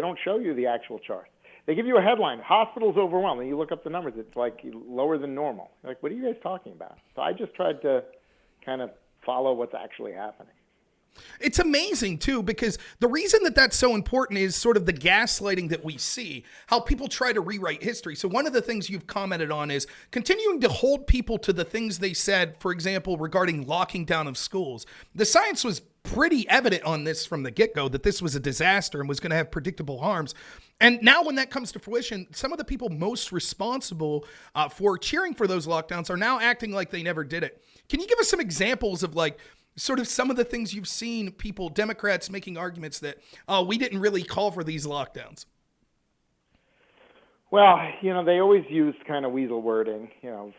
don't show you the actual charts. They give you a headline, hospitals overwhelmed, and you look up the numbers, it's like lower than normal. You're like, what are you guys talking about? So I just tried to kind of follow what's actually happening. It's amazing, too, because the reason that that's so important is sort of the gaslighting that we see, how people try to rewrite history. So one of the things you've commented on is continuing to hold people to the things they said, for example, regarding locking down of schools. The science was pretty evident on this from the get-go, that this was a disaster and was going to have predictable harms. And now when that comes to fruition, some of the people most responsible for cheering for those lockdowns are now acting like they never did it. Can you give us some examples of sort of some of the things you've seen people, Democrats, making arguments that, we didn't really call for these lockdowns? Well, they always used kind of weasel wording,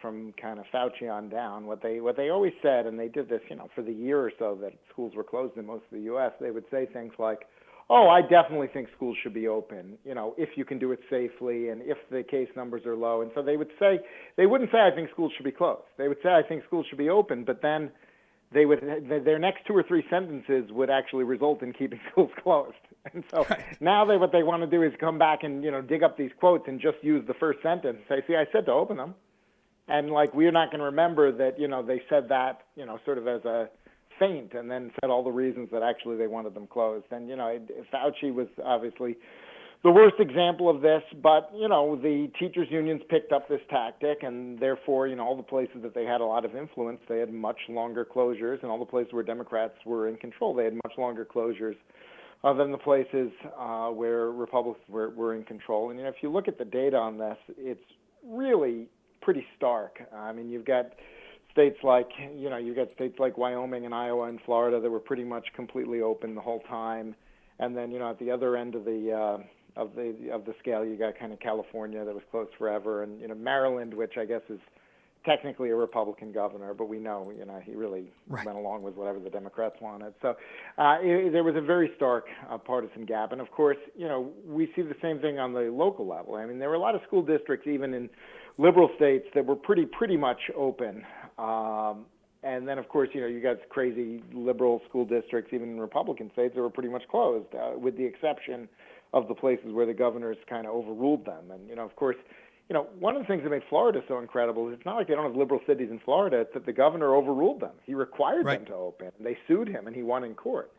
from kind of Fauci on down. What they always said, and they did this, for the year or so that schools were closed in most of the U.S., they would say things like, oh, I definitely think schools should be open, if you can do it safely and if the case numbers are low. And so they wouldn't say, I think schools should be closed. They would say, I think schools should be open, but then their next 2 or 3 sentences would actually result in keeping schools closed. And so now what they want to do is come back and, dig up these quotes and just use the first sentence and say, see, I said to open them. And we're not going to remember that, they said that, sort of as a feint and then said all the reasons that actually they wanted them closed. And, Fauci was obviously the worst example of this, but, the teachers' unions picked up this tactic, and therefore, all the places that they had a lot of influence, they had much longer closures, and all the places where Democrats were in control, they had much longer closures than the places where Republicans were in control. And, if you look at the data on this, it's really pretty stark. I mean, you've got states like Wyoming and Iowa and Florida that were pretty much completely open the whole time. And then, at the other end of the scale, you got kind of California that was closed forever, and Maryland, which I guess is technically a Republican governor, but we know he really went along with whatever the Democrats wanted. So there was a very stark partisan gap, and of course, we see the same thing on the local level. I mean, there were a lot of school districts, even in liberal states, that were pretty much open. And then, of course, you got crazy liberal school districts, even in Republican states, that were pretty much closed, with the exception of the places where the governors kind of overruled them. And, of course, one of the things that made Florida so incredible is it's not like they don't have liberal cities in Florida. It's that the governor overruled them. He required them to open. They sued him, and he won in court.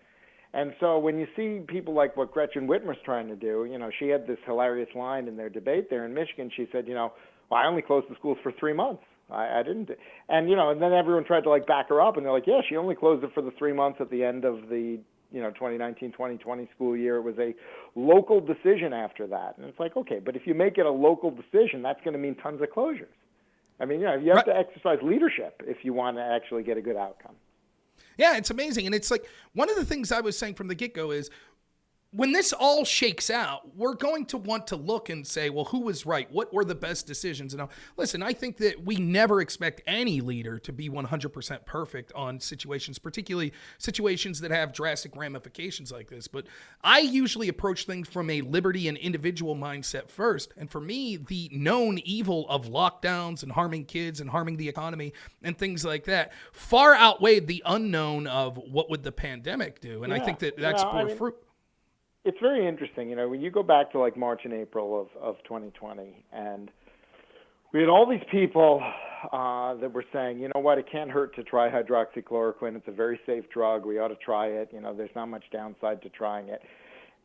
And so when you see people like what Gretchen Whitmer's trying to do, she had this hilarious line in their debate there in Michigan. She said, well, I only closed the schools for 3 months. I didn't. And, and then everyone tried to back her up, and they're like, yeah, she only closed it for the 3 months at the end of the 2019-2020 school year. It was a local decision after that. And it's like, okay, but if you make it a local decision, that's going to mean tons of closures. I mean, you have to exercise leadership if you want to actually get a good outcome. Yeah, it's amazing. And it's like one of the things I was saying from the get-go is when this all shakes out, we're going to want to look and say, well, who was right? What were the best decisions? And listen, I think that we never expect any leader to be 100% perfect on situations, particularly situations that have drastic ramifications like this. But I usually approach things from a liberty and individual mindset first. And for me, the known evil of lockdowns and harming kids and harming the economy and things like that far outweighed the unknown of what would the pandemic do. And I think that that's bore fruit. It's very interesting, when you go back to March and April of 2020, and we had all these people that were saying, you know what, it can't hurt to try hydroxychloroquine. It's a very safe drug. We ought to try it. There's not much downside to trying it.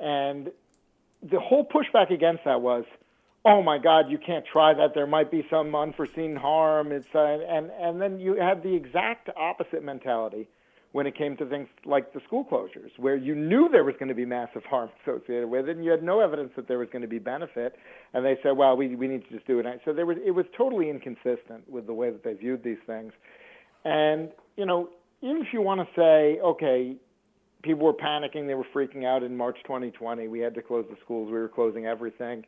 And the whole pushback against that was, oh my God, you can't try that. There might be some unforeseen harm. And then you had the exact opposite mentality when it came to things like the school closures, where you knew there was going to be massive harm associated with it, and you had no evidence that there was going to be benefit, and they said, well, we need to just do it. So it was totally inconsistent with the way that they viewed these things. And, even if you want to say, okay, people were panicking, they were freaking out in March 2020, we had to close the schools, we were closing everything,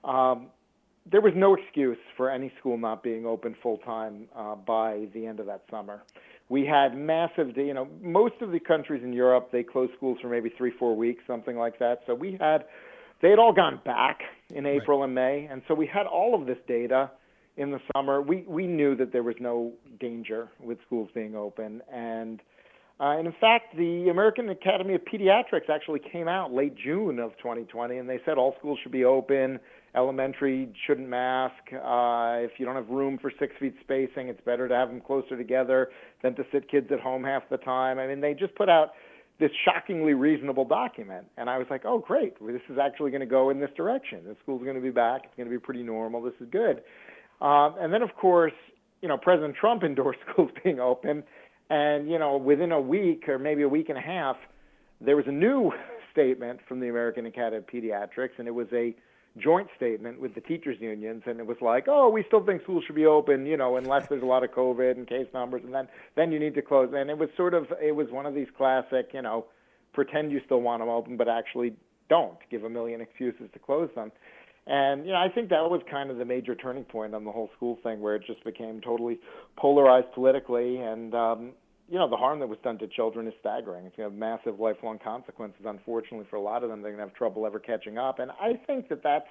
there was no excuse for any school not being open full-time by the end of that summer. We had massive, most of the countries in Europe, they closed schools for maybe 3-4 weeks, something like that. So they had all gone back in April and May. And so we had all of this data in the summer. We knew that there was no danger with schools being open. And And in fact, the American Academy of Pediatrics actually came out late June of 2020, and they said all schools should be open, elementary shouldn't mask. If you don't have room for 6 feet spacing, it's better to have them closer together than to sit kids at home half the time. I mean, they just put out this shockingly reasonable document. And I was like, oh, great, this is actually going to go in this direction. The school's going to be back. It's going to be pretty normal. This is good. And then, of course, President Trump endorsed schools being open. And, within a week or maybe a week and a half, there was a new statement from the American Academy of Pediatrics, and it was a joint statement with the teachers' unions, and it was like, oh, we still think schools should be open, unless there's a lot of COVID and case numbers, and then you need to close. And it was one of these classic, pretend you still want them open, but actually don't. Give a million excuses to close them. And, I think that was kind of the major turning point on the whole school thing, where it just became totally polarized politically. And, the harm that was done to children is staggering. It's going to have massive lifelong consequences, unfortunately, for a lot of them. They're going to have trouble ever catching up. And I think that that's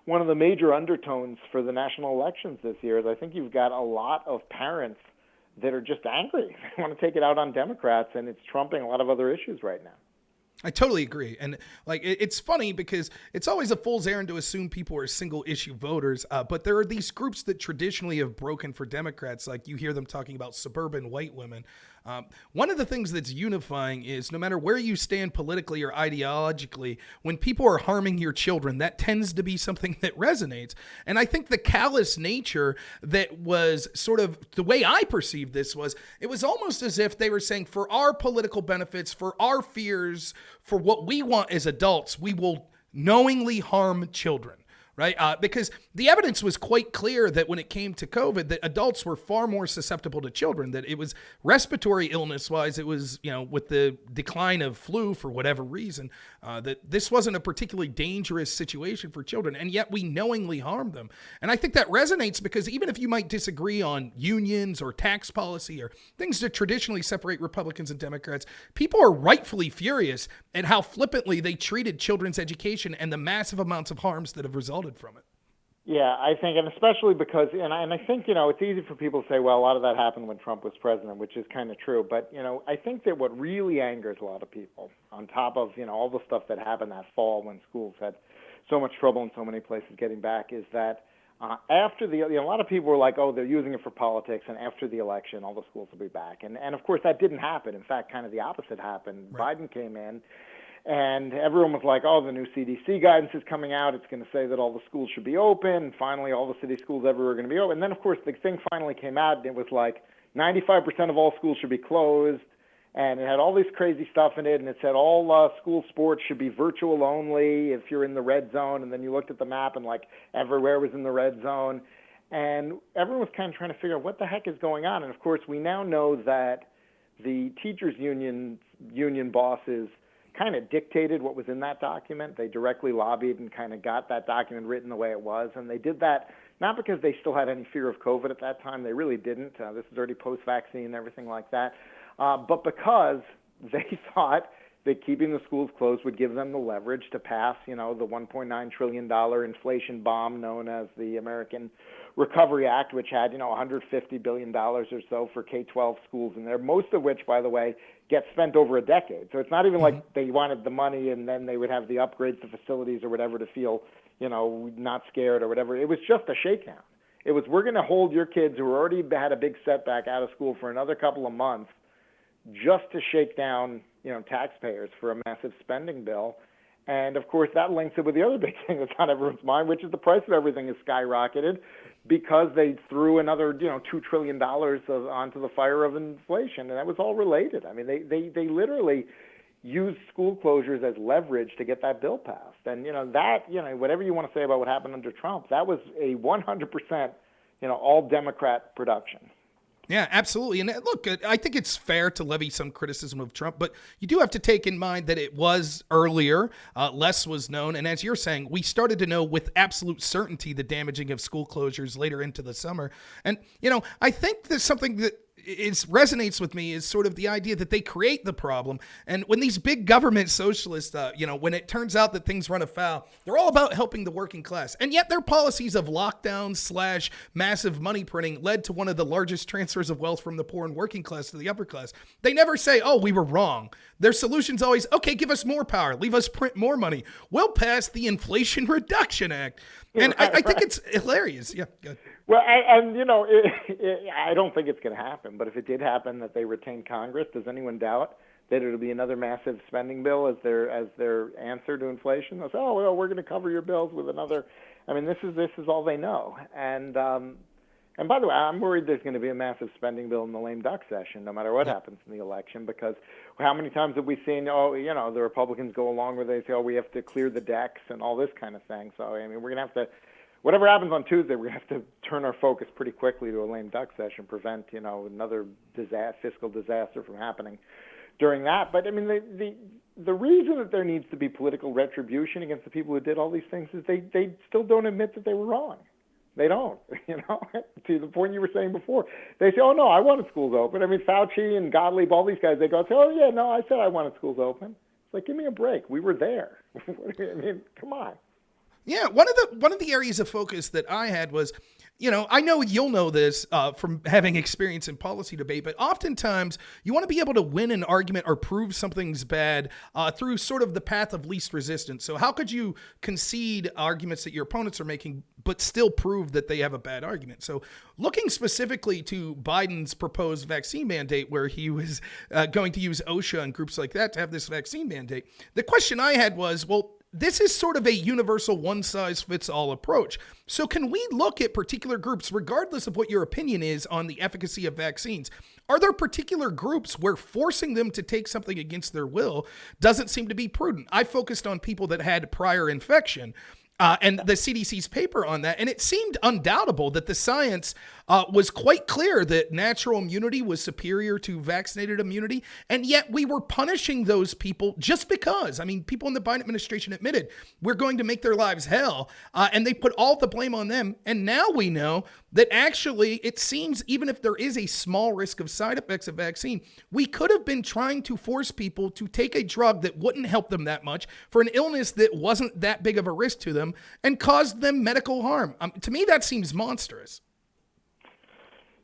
one of the major undertones for the national elections this year. Is I think you've got a lot of parents that are just angry. They want to take it out on Democrats, and it's trumping a lot of other issues right now. I totally agree. And it's funny because it's always a fool's errand to assume people are single issue voters. But there are these groups that traditionally have broken for Democrats. Like you hear them talking about suburban white women. One of the things that's unifying is no matter where you stand politically or ideologically, when people are harming your children, that tends to be something that resonates. And I think the callous nature that was sort of the way I perceived this was, it was almost as if they were saying, for our political benefits, for our fears, for what we want as adults, we will knowingly harm children. Right? Because the evidence was quite clear that when it came to COVID, that adults were far more susceptible to children, that it was respiratory illness wise. It was, with the decline of flu for whatever reason, that this wasn't a particularly dangerous situation for children. And yet we knowingly harmed them. And I think that resonates because even if you might disagree on unions or tax policy or things that traditionally separate Republicans and Democrats, people are rightfully furious at how flippantly they treated children's education and the massive amounts of harms that have resulted from it. Yeah, I think, and especially because, and I think, it's easy for people to say, well, a lot of that happened when Trump was president, which is kind of true. But, I think that what really angers a lot of people, on top of, all the stuff that happened that fall when schools had so much trouble in so many places getting back, is that after a lot of people were like, oh, they're using it for politics, and after the election, all the schools will be back. And of course, that didn't happen. In fact, kind of the opposite happened. Right. Biden came in, and everyone was like, oh, the new CDC guidance is coming out. It's going to say that all the schools should be open. And finally, all the city schools everywhere are going to be open. And then, of course, the thing finally came out, and it was like 95% of all schools should be closed. And it had all this crazy stuff in it. And it said all school sports should be virtual only if you're in the red zone. And then you looked at the map, and, like, everywhere was in the red zone. And everyone was kind of trying to figure out what the heck is going on. And, of course, we now know that the teachers' union bosses kind of dictated what was in that document. They directly lobbied and kind of got that document written the way it was. And they did that not because they still had any fear of COVID at that time. They really didn't. This is already post-vaccine and everything like that. But because they thought that keeping the schools closed would give them the leverage to pass, the $1.9 trillion inflation bomb known as the American Recovery Act, which had, $150 billion or so for K-12 schools in there, most of which, by the way, gets spent over a decade. So it's not even like they wanted the money and then they would have the upgrades to facilities or whatever to feel, not scared or whatever. It was just a shakedown. It was, we're going to hold your kids who already had a big setback out of school for another couple of months just to shake down, taxpayers for a massive spending bill. And, of course, that links it with the other big thing that's on everyone's mind, which is the price of everything has skyrocketed because they threw another, $2 trillion onto the fire of inflation. And that was all related. I mean, they literally used school closures as leverage to get that bill passed. And, whatever you want to say about what happened under Trump, that was a 100%, all Democrat production. Yeah, absolutely. And look, I think it's fair to levy some criticism of Trump, but you do have to take in mind that it was earlier, less was known. And as you're saying, we started to know with absolute certainty the damaging of school closures later into the summer. And, I think there's something that resonates with me is sort of the idea that they create the problem. And when these big government socialists, when it turns out that things run afoul, they're all about helping the working class. And yet their policies of lockdown / massive money printing led to one of the largest transfers of wealth from the poor and working class to the upper class. They never say, oh, we were wrong. Their solution's always, okay, give us more power, leave us print more money. We'll pass the Inflation Reduction Act. And I think it's hilarious. Yeah, good. Well, I don't think it's going to happen. But if it did happen that they retain Congress, does anyone doubt that it'll be another massive spending bill as their answer to inflation? They'll say, oh, well, we're going to cover your bills with another. I mean, this is all they know. And by the way, I'm worried there's going to be a massive spending bill in the lame duck session, no matter what happens in the election, because how many times have we seen, the Republicans go along where they say, oh, we have to clear the decks and all this kind of thing. So, I mean, we're going to have to, whatever happens on Tuesday, we're going to have to turn our focus pretty quickly to a lame duck session, prevent, another fiscal disaster from happening during that. But, I mean, the reason that there needs to be political retribution against the people who did all these things is they still don't admit that they were wrong. They don't, to the point you were saying before. They say, oh, no, I wanted schools open. I mean, Fauci and Gottlieb, all these guys, they go say, oh, yeah, no, I said I wanted schools open. It's like, give me a break. We were there. I mean, come on. Yeah, one of the areas of focus that I had was, I know you'll know this from having experience in policy debate, but oftentimes you want to be able to win an argument or prove something's bad through sort of the path of least resistance. So how could you concede arguments that your opponents are making, but still prove that they have a bad argument? So looking specifically to Biden's proposed vaccine mandate, where he was going to use OSHA and groups like that to have this vaccine mandate, the question I had was, well, this is sort of a universal one-size-fits-all approach. So can we look at particular groups, regardless of what your opinion is on the efficacy of vaccines? Are there particular groups where forcing them to take something against their will doesn't seem to be prudent? I focused on people that had prior infection. And the CDC's paper on that, and it seemed undoubtable that the science was quite clear that natural immunity was superior to vaccinated immunity, and yet we were punishing those people just because. I mean, people in the Biden administration admitted we're going to make their lives hell, and they put all the blame on them, and now we know that actually it seems even if there is a small risk of side effects of vaccine, we could have been trying to force people to take a drug that wouldn't help them that much for an illness that wasn't that big of a risk to them and caused them medical harm. To me, that seems monstrous.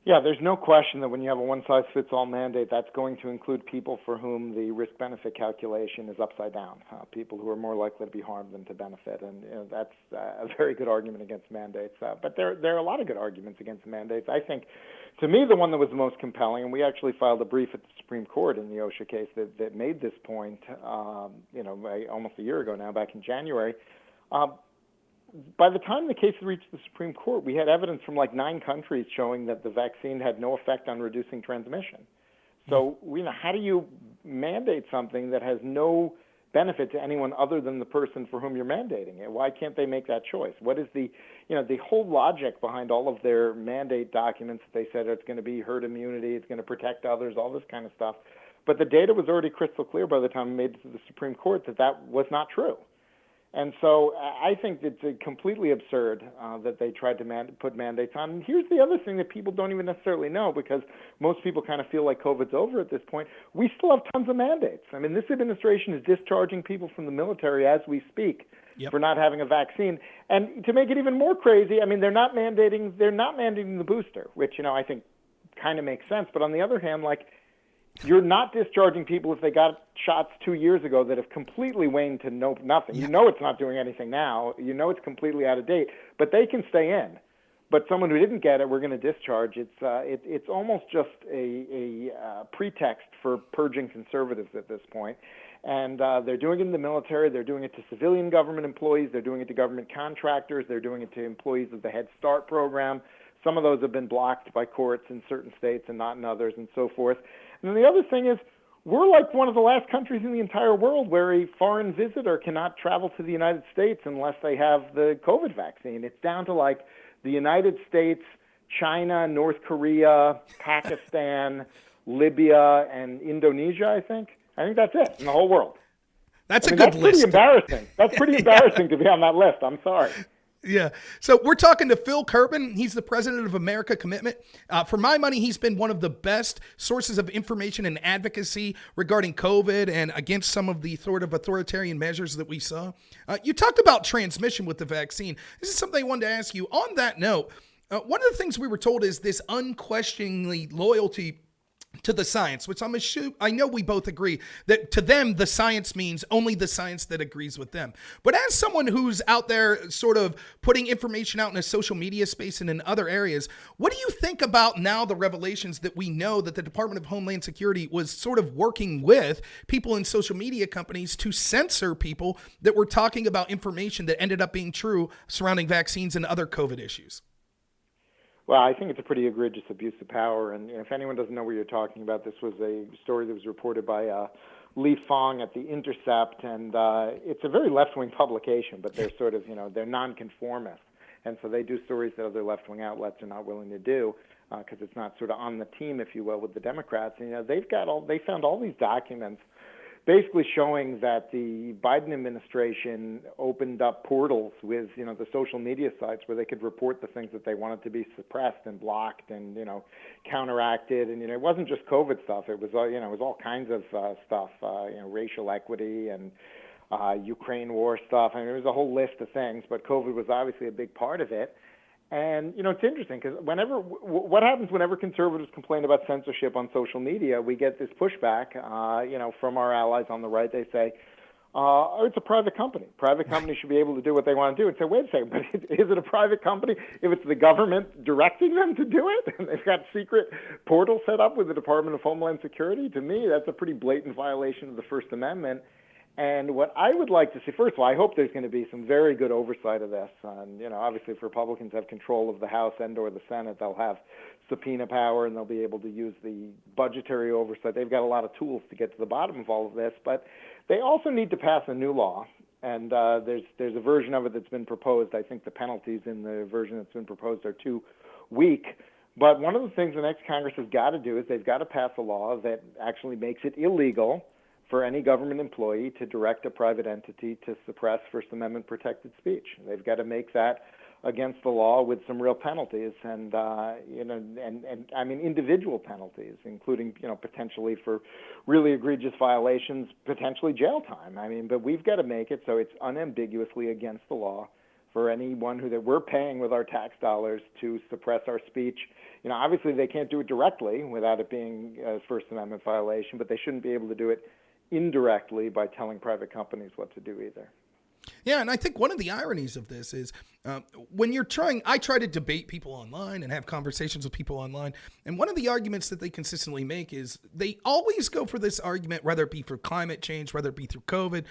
Yeah, there's no question that when you have a one-size-fits-all mandate, that's going to include people for whom the risk-benefit calculation is upside down, people who are more likely to be harmed than to benefit. And that's a very good argument against mandates. But there are a lot of good arguments against mandates. I think, to me, the one that was the most compelling, and we actually filed a brief at the Supreme Court in the OSHA case that made this point, almost a year ago now, back in January. By the time the case reached the Supreme Court, we had evidence from like 9 countries showing that the vaccine had no effect on reducing transmission. So, how do you mandate something that has no benefit to anyone other than the person for whom you're mandating it? Why can't they make that choice? What is the whole logic behind all of their mandate documents? They said it's going to be herd immunity, it's going to protect others, all this kind of stuff. But the data was already crystal clear by the time it made it to the Supreme Court that was not true. And so I think it's completely absurd that they tried to put mandates on. And here's the other thing that people don't even necessarily know, because most people kind of feel like COVID's over at this point. We still have tons of mandates. I mean, this administration is discharging people from the military as we speak for not having a vaccine. And to make it even more crazy, I mean, they're not mandating the booster, which, I think kind of makes sense. But on the other hand, you're not discharging people if they got shots 2 years ago that have completely waned to nothing. You know it's not doing anything now. You know it's completely out of date, but they can stay in. But someone who didn't get it, we're going to discharge. It's almost just a pretext for purging conservatives at this point. And they're doing it in the military. They're doing it to civilian government employees. They're doing it to government contractors. They're doing it to employees of the Head Start program. Some of those have been blocked by courts in certain states and not in others, and so forth. And then the other thing is, we're like one of the last countries in the entire world where a foreign visitor cannot travel to the United States unless they have the COVID vaccine. It's down to the United States, China, North Korea, Pakistan, Libya, and Indonesia, I think. I think that's it in the whole world. That's a good list. Pretty embarrassing. That's pretty embarrassing to be on that list. I'm sorry. Yeah. So we're talking to Phil Kerpen. He's the president of American Commitment. For my money, he's been one of the best sources of information and advocacy regarding COVID and against some of the sort of authoritarian measures that we saw. You talked about transmission with the vaccine. This is something I wanted to ask you. On that note, one of the things we were told is this unquestioningly loyalty to the science, which I know we both agree that to them, the science means only the science that agrees with them. But as someone who's out there sort of putting information out in a social media space and in other areas, what do you think about now the revelations that we know that the Department of Homeland Security was sort of working with people in social media companies to censor people that were talking about information that ended up being true surrounding vaccines and other COVID issues? Well, I think it's a pretty egregious abuse of power. And if anyone doesn't know what you're talking about, this was a story that was reported by Lee Fong at The Intercept. And it's a very left-wing publication, but they're sort of, they're nonconformist. And so they do stories that other left-wing outlets are not willing to do because it's not sort of on the team, if you will, with the Democrats. And, they found all these documents basically showing that the Biden administration opened up portals with, the social media sites where they could report the things that they wanted to be suppressed and blocked and, counteracted. And, it wasn't just COVID stuff. It was, it was all kinds of stuff, racial equity and Ukraine war stuff. I mean, there was a whole list of things, but COVID was obviously a big part of it. And, it's interesting because what happens whenever conservatives complain about censorship on social media, we get this pushback, from our allies on the right. They say, it's a private company. Private companies should be able to do what they want to do. And say, wait a second, but is it a private company if it's the government directing them to do it? And they've got secret portals set up with the Department of Homeland Security? To me, that's a pretty blatant violation of the First Amendment. And what I would like to see, first of all, I hope there's going to be some very good oversight of this. And, obviously if Republicans have control of the House and or the Senate, they'll have subpoena power and they'll be able to use the budgetary oversight. They've got a lot of tools to get to the bottom of all of this. But they also need to pass a new law. And there's a version of it that's been proposed. I think the penalties in the version that's been proposed are too weak. But one of the things the next Congress has got to do is they've got to pass a law that actually makes it illegal for any government employee to direct a private entity to suppress First Amendment protected speech. They've got to make that against the law with some real penalties and I mean individual penalties, including, potentially for really egregious violations, potentially jail time. I mean, but we've got to make it so it's unambiguously against the law for anyone that we're paying with our tax dollars to suppress our speech. Obviously they can't do it directly without it being a First Amendment violation, but they shouldn't be able to do it indirectly by telling private companies what to do either. Yeah, and I think one of the ironies of this is when I try to debate people online and have conversations with people online, and one of the arguments that they consistently make is they always go for this argument, whether it be for climate change, whether it be through COVID,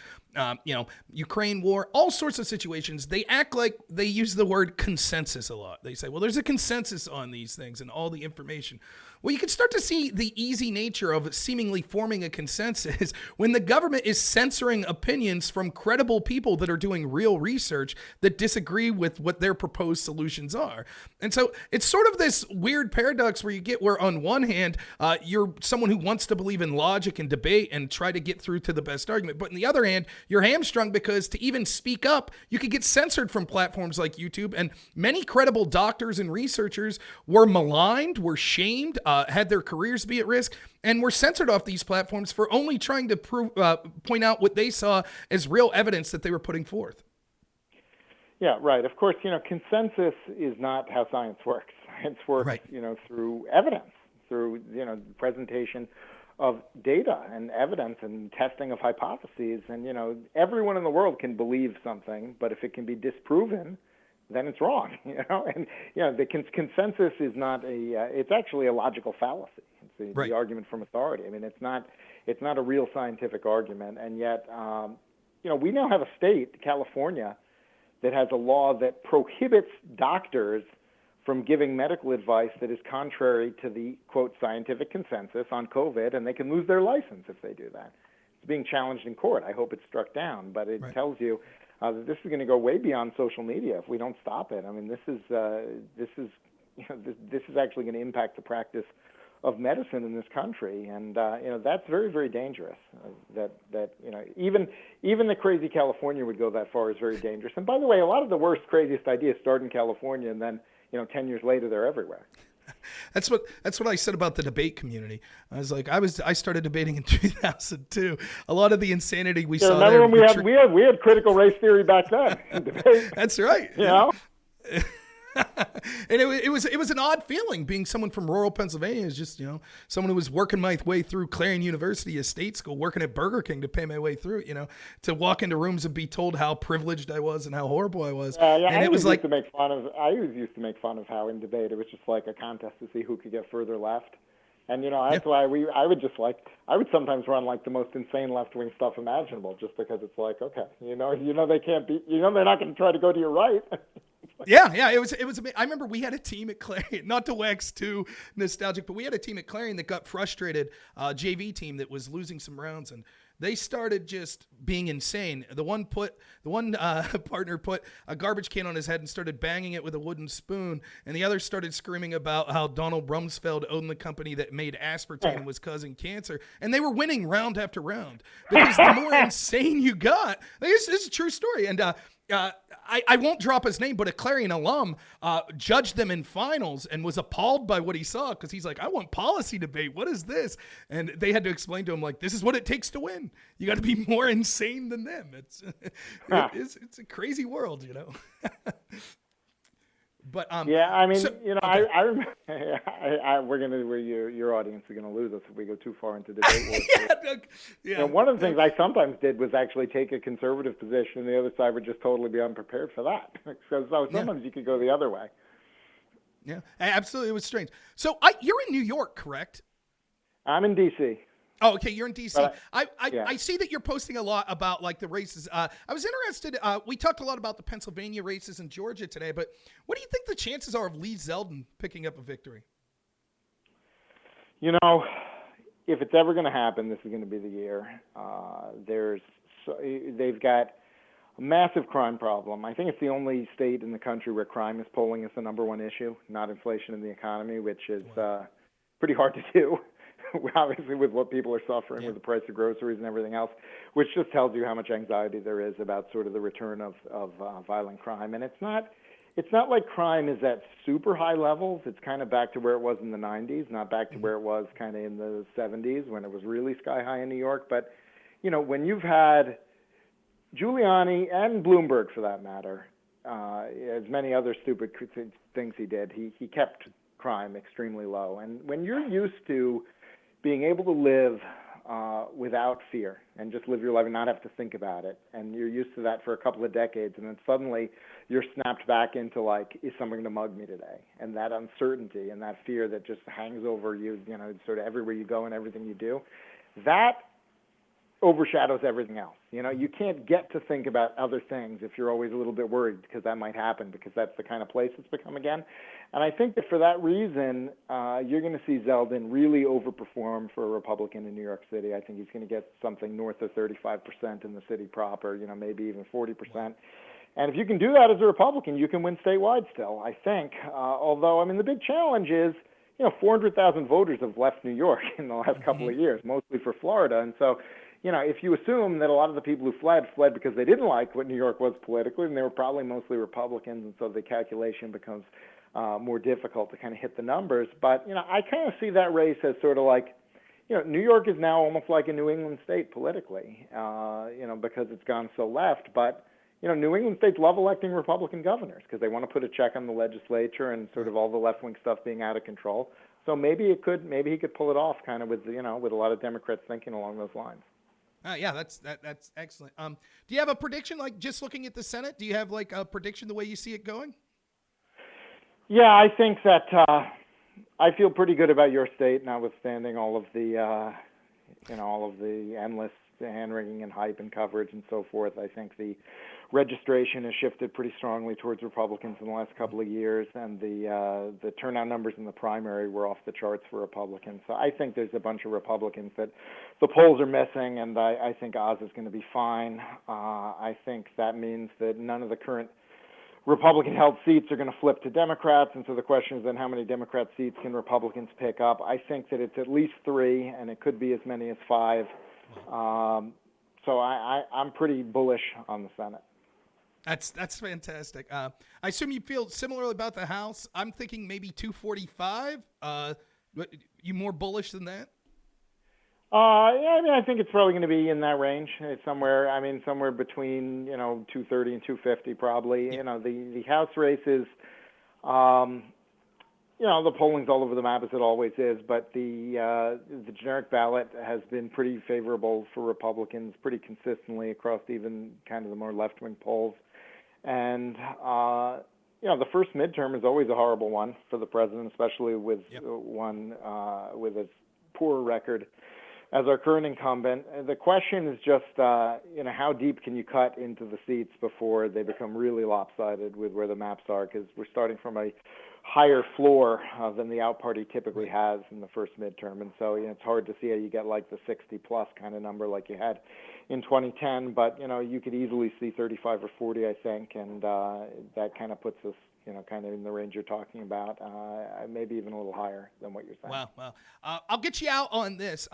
Ukraine war, all sorts of situations. They act like they use the word consensus a lot. They say, well, there's a consensus on these things and all the information. Well, you can start to see the easy nature of seemingly forming a consensus when the government is censoring opinions from credible people that are doing real research that disagree with what their proposed solutions are. And so it's sort of this weird paradox where you get where on one hand, you're someone who wants to believe in logic and debate and try to get through to the best argument. But on the other hand, you're hamstrung because to even speak up, you could get censored from platforms like YouTube. And many credible doctors and researchers were maligned, were shamed, had their careers be at risk, and were censored off these platforms for only trying to point out what they saw as real evidence that they were putting forth. Yeah, right. Of course, consensus is not how science works. Science works, right, through evidence, through, presentation of data and evidence and testing of hypotheses. And, everyone in the world can believe something, but if it can be disproven, then it's wrong, And, the consensus is not it's actually a logical fallacy. It's the argument from authority. I mean, it's not a real scientific argument. And yet, we now have a state, California, that has a law that prohibits doctors from giving medical advice that is contrary to the, quote, scientific consensus on COVID, and they can lose their license if they do that. It's being challenged in court. I hope it's struck down, but it tells you that this is going to go way beyond social media if we don't stop it. I mean, this is actually going to impact the practice of medicine in this country, and that's very, very dangerous. That even the crazy California would go that far is very dangerous. And by the way, a lot of the worst, craziest ideas start in California, and then 10 years later they're everywhere. That's what I said about the debate community. I was like, I started debating in 2002. A lot of the insanity we saw remember there. When we had critical race theory back then in debate. That's right. You know. And it was an odd feeling being someone from rural Pennsylvania. Is just someone who was working my way through Clarion University, a state school, working at Burger King to pay my way through. To walk into rooms and be told how privileged I was and how horrible I was. And I it was like I always used to make fun of how in debate it was just like a contest to see who could get further left. And that's why I would sometimes run like the most insane left wing stuff imaginable, just because it's like, okay, they can't be, they're not going to try to go to your right. Yeah. It was. I remember we had a team at Clarion, not to wax too nostalgic, but we had a team at Clarion that got frustrated, JV team that was losing some rounds, and they started just being insane. The one partner put a garbage can on his head and started banging it with a wooden spoon, and the other started screaming about how Donald Rumsfeld owned the company that made aspartame and was causing cancer, and they were winning round after round because the more insane you got, this is a true story, and I won't drop his name, but a Clarion alum judged them in finals and was appalled by what he saw because he's like, I want policy debate. What is this? And they had to explain to him, like, this is what it takes to win. You got to be more insane than them. It's a crazy world, But I mean, okay. I remember. Your audience is gonna lose us if we go too far into debate. One of the things I sometimes did was actually take a conservative position, and the other side would just totally be unprepared for that. Because sometimes you could go the other way. Yeah, absolutely. It was strange. So you're in New York, correct? I'm in D.C. Oh, okay. You're in D.C. Yeah. I see that you're posting a lot about like the races. I was interested. We talked a lot about the Pennsylvania races in Georgia today, but what do you think the chances are of Lee Zeldin picking up a victory? If it's ever going to happen, this is going to be the year. They've got a massive crime problem. I think it's the only state in the country where crime is polling as the number one issue, not inflation in the economy, which is pretty hard to do. Obviously, with what people are suffering with the price of groceries and everything else, which just tells you how much anxiety there is about sort of the return of violent crime. And it's not like crime is at super high levels. It's kind of back to where it was in the 90s, not back to where it was kind of in the 70s when it was really sky high in New York. But, when you've had Giuliani and Bloomberg, for that matter, as many other stupid things he did, he kept crime extremely low. And when you're used to being able to live without fear and just live your life and not have to think about it, and you're used to that for a couple of decades, and then suddenly you're snapped back into like, is someone going to mug me today? And that uncertainty and that fear that just hangs over you, sort of everywhere you go and everything you do, that overshadows everything else. You can't get to think about other things if you're always a little bit worried because that might happen, because that's the kind of place it's become again. And I think that for that reason, you're going to see Zeldin really overperform for a Republican in New York City. I think he's going to get something north of 35% in the city proper, maybe even 40%. And if you can do that as a Republican, you can win statewide still, I think. Although, the big challenge is, 400,000 voters have left New York in the last couple of years, mostly for Florida. And so, if you assume that a lot of the people who fled because they didn't like what New York was politically, and they were probably mostly Republicans, and so the calculation becomes more difficult to kind of hit the numbers. But, I kind of see that race as sort of like, New York is now almost like a New England state politically, because it's gone so left. But, New England states love electing Republican governors because they want to put a check on the legislature and sort of all the left-wing stuff being out of control. So maybe he could pull it off kind of with a lot of Democrats thinking along those lines. Yeah, that's excellent. Do you have a prediction, like just looking at the Senate? Do you have like a prediction the way you see it going? Yeah, I think that I feel pretty good about your state, notwithstanding all of the endless hand-wringing and hype and coverage and so forth. I think the registration has shifted pretty strongly towards Republicans in the last couple of years, and the turnout numbers in the primary were off the charts for Republicans. So I think there's a bunch of Republicans that the polls are missing, and I think Oz is going to be fine. I think that means that none of the current Republican-held seats are going to flip to Democrats, and so the question is then how many Democrat seats can Republicans pick up? I think that it's at least 3, and it could be as many as 5. So I'm pretty bullish on the Senate. That's fantastic. I assume you feel similarly about the House. I'm thinking maybe 245. You more bullish than that? Yeah, I mean, I think it's probably going to be in that range. It's somewhere between 230 and 250 probably. Yeah. The House races, the polling's all over the map as it always is, but the generic ballot has been pretty favorable for Republicans pretty consistently across even kind of the more left-wing polls. And the first midterm is always a horrible one for the president, especially with one with as poor a record as our current incumbent. The question is just, how deep can you cut into the seats before they become really lopsided with where the maps are? Because we're starting from a higher floor than the out party typically has in the first midterm. And so, it's hard to see how you get like the 60-plus kind of number like you had in 2010. But, you could easily see 35 or 40, I think. And that kind of puts us kind of in the range you're talking about, maybe even a little higher than what you're saying. Wow. I'll get you out on this.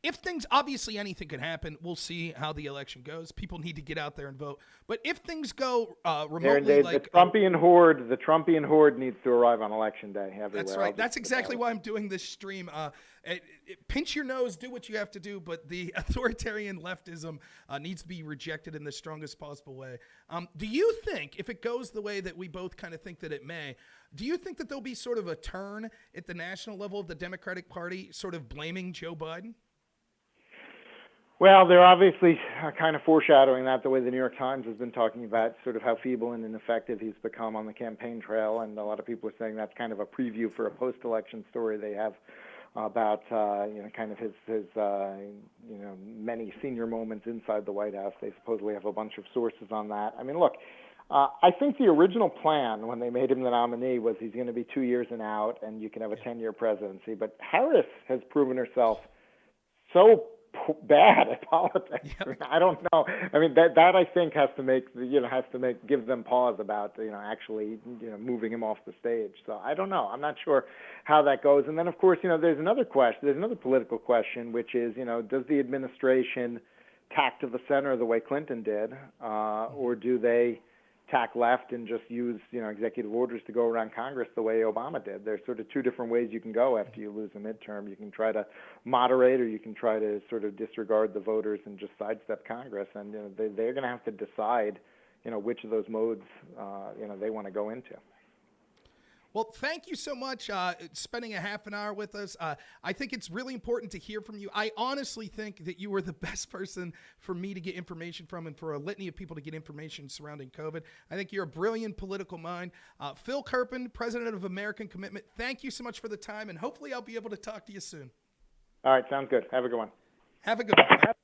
If things, obviously anything could happen. We'll see how the election goes. People need to get out there and vote. But if things go remotely, the Trumpian horde needs to arrive on election day everywhere. That's right. That's exactly why I'm doing this stream. Pinch your nose, do what you have to do, but the authoritarian leftism needs to be rejected in the strongest possible way. Do you think, if it goes the way that we both kind of think that it may, do you think that there'll be sort of a turn at the national level of the Democratic Party sort of blaming Joe Biden? Well, they're obviously kind of foreshadowing that, the way the New York Times has been talking about sort of how feeble and ineffective he's become on the campaign trail, and a lot of people are saying that's kind of a preview for a post-election story they have about kind of his many senior moments inside the White House. They supposedly have a bunch of sources on that. I mean, look, I think the original plan when they made him the nominee was he's going to be 2 years and out, and you can have a 10-year presidency. But Harris has proven herself so bad at politics. Yep. I mean, I don't know. I mean, that I think has to give them pause about actually moving him off the stage. So I don't know. I'm not sure how that goes. And then of course there's another question. There's another political question, which is does the administration tack to the center the way Clinton did, or do they tack left and just use executive orders to go around Congress the way Obama did? There's sort of two different ways you can go after you lose a midterm. You can try to moderate, or you can try to sort of disregard the voters and just sidestep Congress. And they're going to have to decide which of those modes they want to go into. Well, thank you so much spending a half an hour with us. I think it's really important to hear from you. I honestly think that you were the best person for me to get information from, and for a litany of people to get information surrounding COVID. I think you're a brilliant political mind. Phil Kerpen, president of American Commitment, thank you so much for the time, and hopefully I'll be able to talk to you soon. All right, sounds good. Have a good one. Have a good one.